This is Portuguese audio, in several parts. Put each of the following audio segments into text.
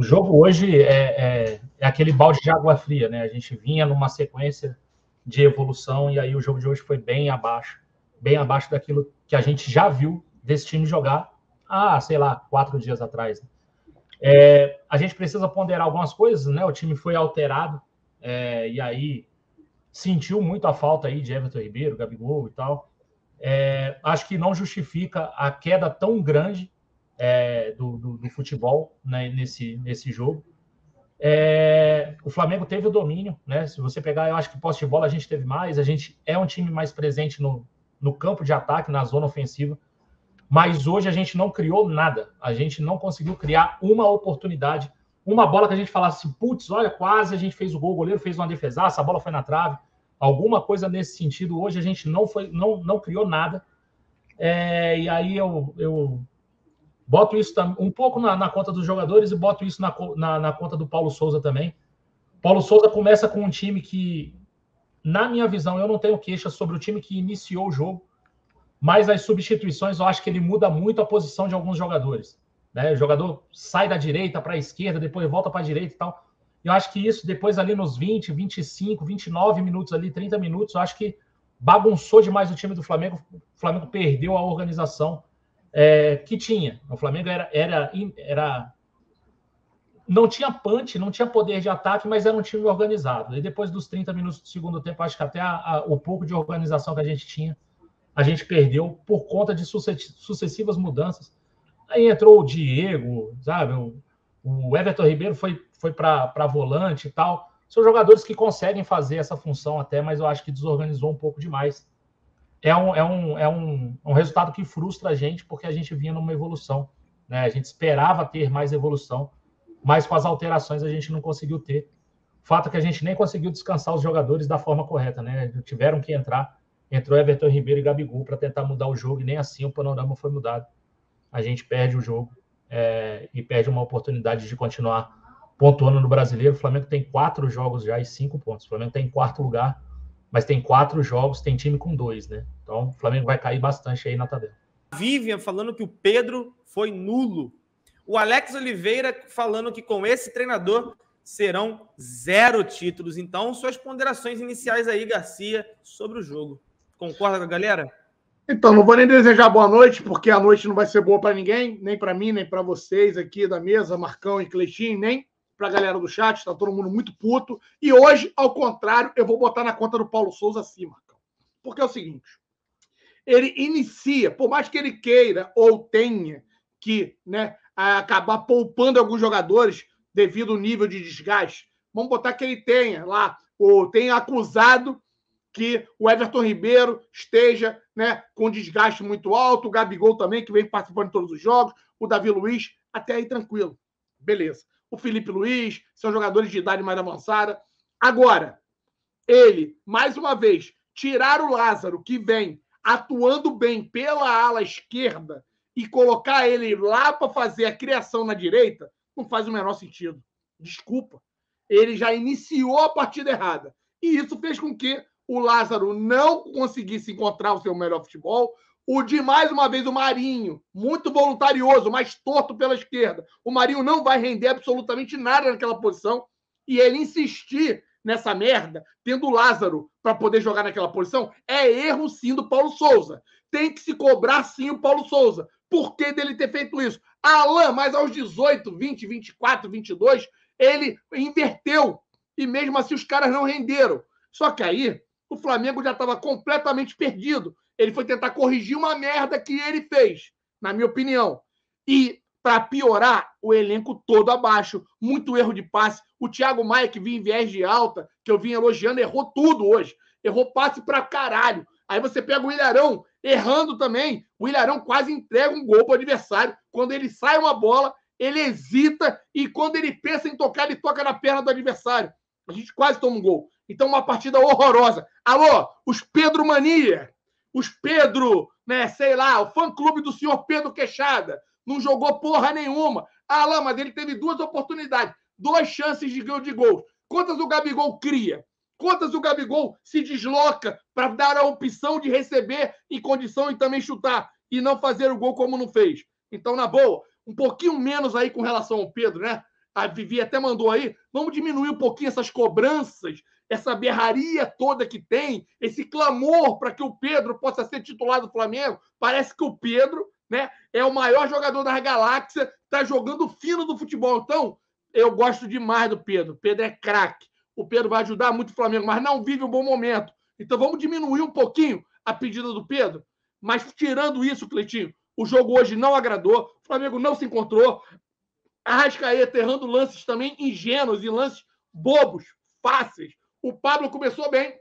O jogo hoje é aquele balde de água fria, né? A gente vinha numa sequência de evolução e aí o jogo de hoje foi bem abaixo daquilo que a gente já viu desse time jogar sei lá, 4 dias atrás. A gente precisa ponderar algumas coisas, né? O time foi alterado e aí sentiu muito a falta aí de Everton Ribeiro, Gabigol e tal. Acho que não justifica a queda tão grande do futebol, né, nesse jogo. O Flamengo teve o domínio, né? Se você pegar, eu acho que posse de bola a gente teve mais, a gente é um time mais presente no campo de ataque, na zona ofensiva, mas hoje a gente não criou nada, a gente não conseguiu criar uma oportunidade, uma bola que a gente falasse assim, putz, olha, quase a gente fez o gol, o goleiro fez uma defesaça, a bola foi na trave, alguma coisa nesse sentido. Hoje a gente não criou nada, e aí eu boto isso um pouco na conta dos jogadores e boto isso na conta do Paulo Souza também. Paulo Souza começa com um time que, na minha visão, eu não tenho queixa sobre o time que iniciou o jogo, mas as substituições eu acho que ele muda muito a posição de alguns jogadores. Né? O jogador sai da direita para a esquerda, depois volta para a direita e tal. Eu acho que isso, depois ali nos 20, 25, 29 minutos ali, 30 minutos, eu acho que bagunçou demais o time do Flamengo. O Flamengo perdeu a organização que tinha. O Flamengo não tinha punch, não tinha poder de ataque, mas era um time organizado. E depois dos 30 minutos do segundo tempo, acho que até o pouco de organização que a gente tinha, a gente perdeu por conta de sucessivas mudanças. Aí entrou o Diego, sabe? O Everton Ribeiro foi para volante e tal. São jogadores que conseguem fazer essa função até, mas eu acho que desorganizou um pouco demais. É um resultado que frustra a gente, porque a gente vinha numa evolução. Né? A gente esperava ter mais evolução, mas com as alterações a gente não conseguiu ter. O fato é que a gente nem conseguiu descansar os jogadores da forma correta. Né? Tiveram que entrar. Entrou Everton Ribeiro e Gabigol para tentar mudar o jogo, e nem assim o panorama foi mudado. A gente perde o jogo e perde uma oportunidade de continuar pontuando no Brasileiro. O Flamengo tem 4 jogos já e 5 pontos. O Flamengo está em 4º lugar, mas tem 4 jogos, tem time com 2, né? Então o Flamengo vai cair bastante aí na tabela. Vivian falando que o Pedro foi nulo. O Alex Oliveira falando que com esse treinador serão 0 títulos. Então, suas ponderações iniciais aí, Garcia, sobre o jogo. Concorda com a galera? Então, não vou nem desejar boa noite, porque a noite não vai ser boa para ninguém, nem para mim, nem para vocês aqui da mesa, Marcão e Cleitinho, nem para a galera do chat, está todo mundo muito puto. E hoje, ao contrário, eu vou botar na conta do Paulo Souza assim, Marcão. Porque é o seguinte, ele inicia, por mais que ele queira ou tenha que, né, acabar poupando alguns jogadores devido ao nível de desgaste, vamos botar que ele tenha lá, ou tenha acusado que o Everton Ribeiro esteja, né, com desgaste muito alto, o Gabigol também, que vem participando de todos os jogos, o Davi Luiz, até aí tranquilo. Beleza. O Felipe Luiz, são jogadores de idade mais avançada. Agora, ele, mais uma vez, tirar o Lázaro, que vem atuando bem pela ala esquerda, e colocar ele lá para fazer a criação na direita, não faz o menor sentido. Desculpa. Ele já iniciou a partida errada. E isso fez com que o Lázaro não conseguisse encontrar o seu melhor futebol. Mais uma vez, o Marinho, muito voluntarioso, mas torto pela esquerda. O Marinho não vai render absolutamente nada naquela posição. E ele insistir nessa merda, tendo o Lázaro para poder jogar naquela posição, é erro sim do Paulo Souza. Tem que se cobrar sim o Paulo Souza. Por que dele ter feito isso? Alain, mas aos 18, 20, 24, 22, ele inverteu. E mesmo assim os caras não renderam. Só que aí o Flamengo já estava completamente perdido. Ele foi tentar corrigir uma merda que ele fez, na minha opinião. E, para piorar, o elenco todo abaixo. Muito erro de passe. O Thiago Maia, que vinha em viés de alta, que eu vim elogiando, errou tudo hoje. Errou passe pra caralho. Aí você pega o Ilharão, errando também. O Ilharão quase entrega um gol pro adversário. Quando ele sai uma bola, ele hesita e quando ele pensa em tocar, ele toca na perna do adversário. A gente quase toma um gol. Então, uma partida horrorosa. Alô, os Pedro Mania, os Pedro, né, sei lá, o fã-clube do senhor Pedro Queixada, não jogou porra nenhuma. Lá, mas ele teve 2 oportunidades, 2 chances de gol. Quantas o Gabigol cria? Quantas o Gabigol se desloca para dar a opção de receber em condição e também chutar e não fazer o gol como não fez? Então, na boa, um pouquinho menos aí com relação ao Pedro, né? A Vivi até mandou aí, vamos diminuir um pouquinho essas cobranças, essa berraria toda que tem, esse clamor para que o Pedro possa ser titular do Flamengo. Parece que o Pedro, né, é o maior jogador da galáxia, está jogando fino do futebol. Então, eu gosto demais do Pedro. Pedro é craque. O Pedro vai ajudar muito o Flamengo, mas não vive um bom momento. Então, vamos diminuir um pouquinho a pedida do Pedro. Mas, tirando isso, Cleitinho, o jogo hoje não agradou, o Flamengo não se encontrou. Arrascaeta errando lances também ingênuos e lances bobos, fáceis. O Pablo começou bem,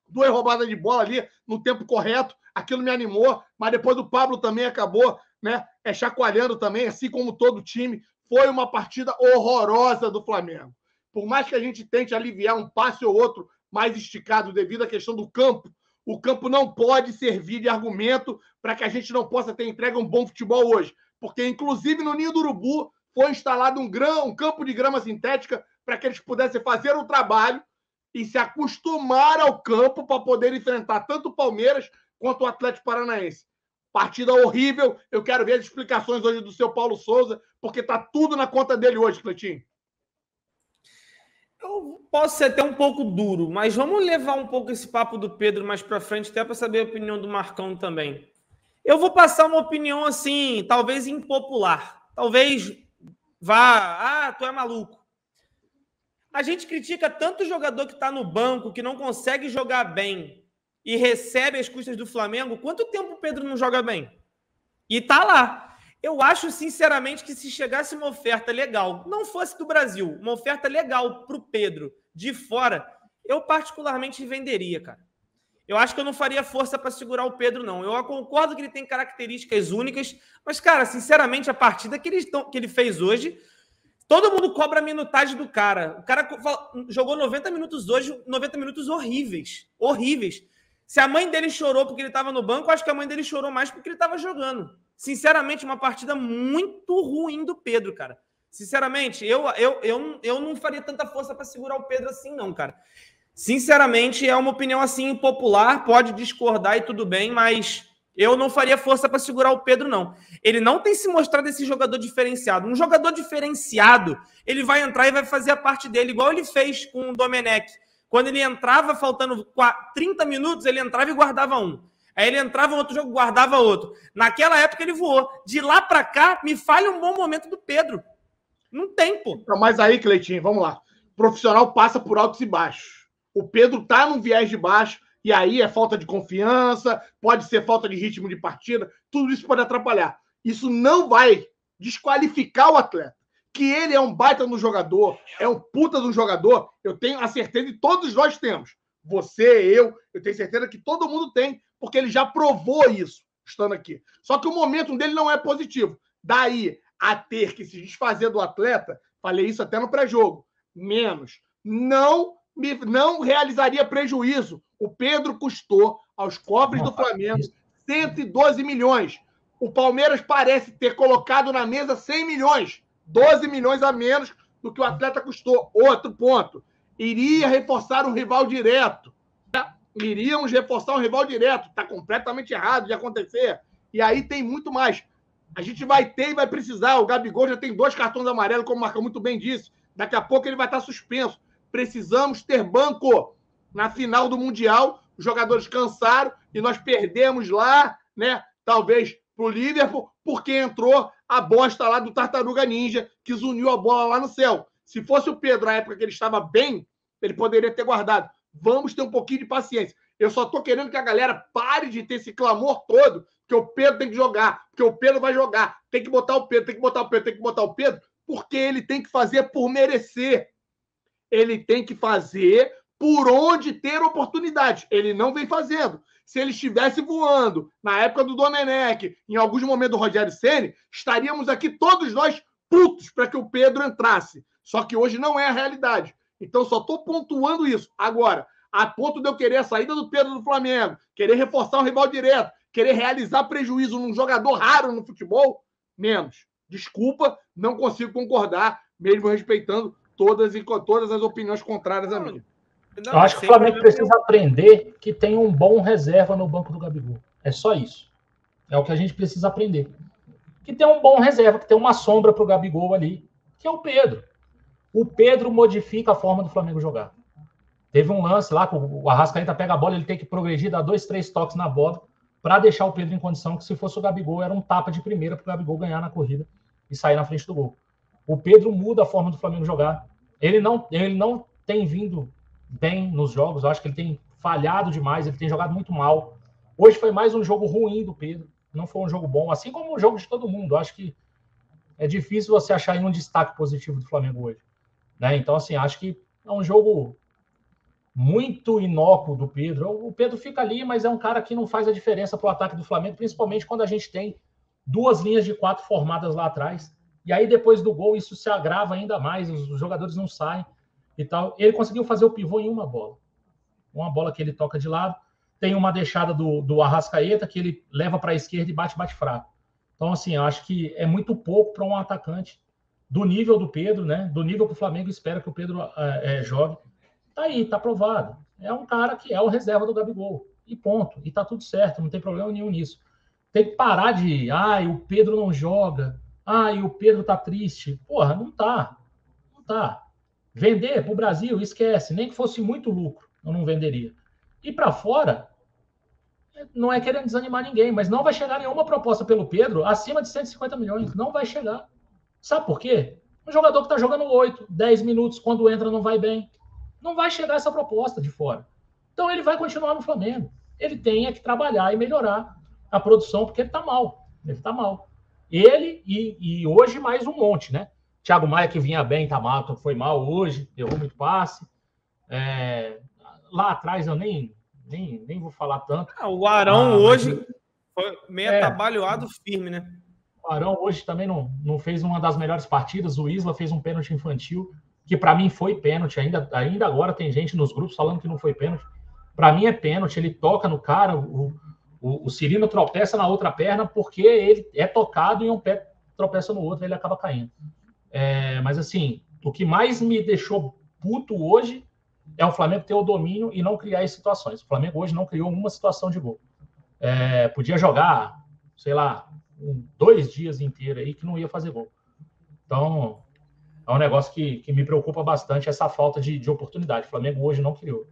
2 roubadas de bola ali no tempo correto, aquilo me animou, mas depois o Pablo também acabou, né, chacoalhando também, assim como todo o time. Foi uma partida horrorosa do Flamengo. Por mais que a gente tente aliviar um passe ou outro mais esticado devido à questão do campo, o campo não pode servir de argumento para que a gente não possa ter entregue um bom futebol hoje. Porque, inclusive, no Ninho do Urubu foi instalado um campo de grama sintética para que eles pudessem fazer o trabalho e se acostumar ao campo para poder enfrentar tanto o Palmeiras quanto o Atlético Paranaense. Partida horrível. Eu quero ver as explicações hoje do seu Paulo Souza, porque tá tudo na conta dele hoje, Cleitinho. Eu posso ser até um pouco duro, mas vamos levar um pouco esse papo do Pedro mais para frente, até para saber a opinião do Marcão também. Eu vou passar uma opinião assim, talvez impopular. Talvez vá, tu é maluco. A gente critica tanto jogador que está no banco, que não consegue jogar bem e recebe as custas do Flamengo. Quanto tempo o Pedro não joga bem? E tá lá. Eu acho, sinceramente, que se chegasse uma oferta legal, não fosse do Brasil, uma oferta legal para o Pedro de fora, eu particularmente venderia, cara. Eu acho que eu não faria força para segurar o Pedro, não. Eu concordo que ele tem características únicas, mas, cara, sinceramente, a partida que ele fez hoje, todo mundo cobra a minutagem do cara. O cara jogou 90 minutos hoje, 90 minutos horríveis. Horríveis. Se a mãe dele chorou porque ele estava no banco, eu acho que a mãe dele chorou mais porque ele estava jogando. Sinceramente, uma partida muito ruim do Pedro, cara. Sinceramente, eu não faria tanta força para segurar o Pedro assim, não, cara. Sinceramente, é uma opinião assim impopular, pode discordar e tudo bem, mas eu não faria força para segurar o Pedro, não. Ele não tem se mostrado esse jogador diferenciado. Um jogador diferenciado, ele vai entrar e vai fazer a parte dele, igual ele fez com o Domenech. Quando ele entrava, faltando 30 minutos, ele entrava e guardava um. Aí ele entrava em outro jogo, guardava outro. Naquela época ele voou. De lá para cá, me falha um bom momento do Pedro. Não tem, pô. Mas aí, Cleitinho, vamos lá. O profissional passa por altos e baixos. O Pedro tá num viés de baixo, e aí é falta de confiança, pode ser falta de ritmo de partida, tudo isso pode atrapalhar. Isso não vai desqualificar o atleta. Que ele é um baita no jogador, é um puta do jogador, eu tenho a certeza, e todos nós temos. Você, eu tenho certeza que todo mundo tem, porque ele já provou isso, estando aqui. Só que o momento dele não é positivo. Daí a ter que se desfazer do atleta, falei isso até no pré-jogo, menos. Não realizaria prejuízo. O Pedro custou aos cofres do Flamengo 112 milhões. O Palmeiras parece ter colocado na mesa 100 milhões. 12 milhões a menos do que o atleta custou. Outro ponto. Iria reforçar um rival direto. Iríamos reforçar um rival direto. Está completamente errado de acontecer. E aí tem muito mais. A gente vai ter e vai precisar. O Gabigol já tem 2 cartões amarelos, como o Marcão muito bem disse. Daqui a pouco ele vai estar suspenso. Precisamos ter banco. Na final do Mundial, os jogadores cansaram e nós perdemos lá, né? Talvez para o Liverpool, porque entrou a bosta lá do Tartaruga Ninja, que zuniu a bola lá no céu. Se fosse o Pedro, na época que ele estava bem, ele poderia ter guardado. Vamos ter um pouquinho de paciência. Eu só estou querendo que a galera pare de ter esse clamor todo, que o Pedro tem que jogar, porque o Pedro vai jogar. Tem que botar o Pedro, tem que botar o Pedro, tem que botar o Pedro, porque ele tem que fazer por merecer. Ele tem que fazer por onde ter oportunidade. Ele não vem fazendo. Se ele estivesse voando na época do Domenech, em alguns momentos do Rogério Ceni, estaríamos aqui todos nós putos para que o Pedro entrasse. Só que hoje não é a realidade. Então, só estou pontuando isso. Agora, a ponto de eu querer a saída do Pedro do Flamengo, querer reforçar um rival direto, querer realizar prejuízo num jogador raro no futebol, menos. Desculpa, não consigo concordar, mesmo respeitando todas as opiniões contrárias a mim. Eu acho que o Flamengo precisa aprender que tem um bom reserva no banco do Gabigol. É só isso. É o que a gente precisa aprender. Que tem um bom reserva, que tem uma sombra para o Gabigol ali, que é o Pedro. O Pedro modifica a forma do Flamengo jogar. Teve um lance lá, que o Arrascaeta pega a bola, ele tem que progredir, dar 2, 3 toques na bola, para deixar o Pedro em condição que, se fosse o Gabigol, era um tapa de primeira para o Gabigol ganhar na corrida e sair na frente do gol. O Pedro muda a forma do Flamengo jogar. Ele não tem vindo bem nos jogos, eu acho que ele tem falhado demais, ele tem jogado muito mal. Hoje foi mais um jogo ruim do Pedro, não foi um jogo bom, assim como o jogo de todo mundo. Eu acho que é difícil você achar aí um destaque positivo do Flamengo hoje, né? Então, assim, acho que é um jogo muito inócuo do Pedro. O Pedro fica ali, mas é um cara que não faz a diferença para o ataque do Flamengo, principalmente quando a gente tem 2 linhas de 4 formadas lá atrás. E aí, depois do gol, isso se agrava ainda mais, os jogadores não saem e tal. Ele conseguiu fazer o pivô em uma bola que ele toca de lado. Tem uma deixada do Arrascaeta, que ele leva para a esquerda e bate fraco. Então, assim, eu acho que é muito pouco para um atacante do nível do Pedro, né? Do nível que o Flamengo espera que o Pedro jogue. Tá aí, tá provado. É um cara que é o reserva do Gabigol. E ponto. E tá tudo certo, não tem problema nenhum nisso. Tem que parar de... o Pedro não joga. E o Pedro tá triste. Porra, não tá. Não tá. Vender pro Brasil, esquece. Nem que fosse muito lucro, eu não venderia. E para fora, não é querendo desanimar ninguém, mas não vai chegar nenhuma proposta pelo Pedro acima de 150 milhões. Não vai chegar. Sabe por quê? Um jogador que tá jogando 8, 10 minutos, quando entra não vai bem. Não vai chegar essa proposta de fora. Então ele vai continuar no Flamengo. Ele tem que trabalhar e melhorar a produção, porque ele está mal. Ele está mal. Ele e hoje mais um monte, né? Thiago Maia, que vinha bem, tá mal, foi mal hoje, errou muito passe. Lá atrás eu nem vou falar tanto. O Arão hoje foi meio atabalhoado firme, né? O Arão hoje também não fez uma das melhores partidas. O Isla fez um pênalti infantil, que para mim foi pênalti. Ainda agora tem gente nos grupos falando que não foi pênalti. Para mim é pênalti. Ele toca no cara, o Cirino tropeça na outra perna porque ele é tocado e um pé tropeça no outro, ele acaba caindo. Mas assim, o que mais me deixou puto hoje é o Flamengo ter o domínio e não criar as situações. O Flamengo hoje não criou uma situação de gol. Podia jogar, sei lá, 2 dias inteiros aí que não ia fazer gol. Então, é um negócio que me preocupa bastante, essa falta de oportunidade. O Flamengo hoje não criou.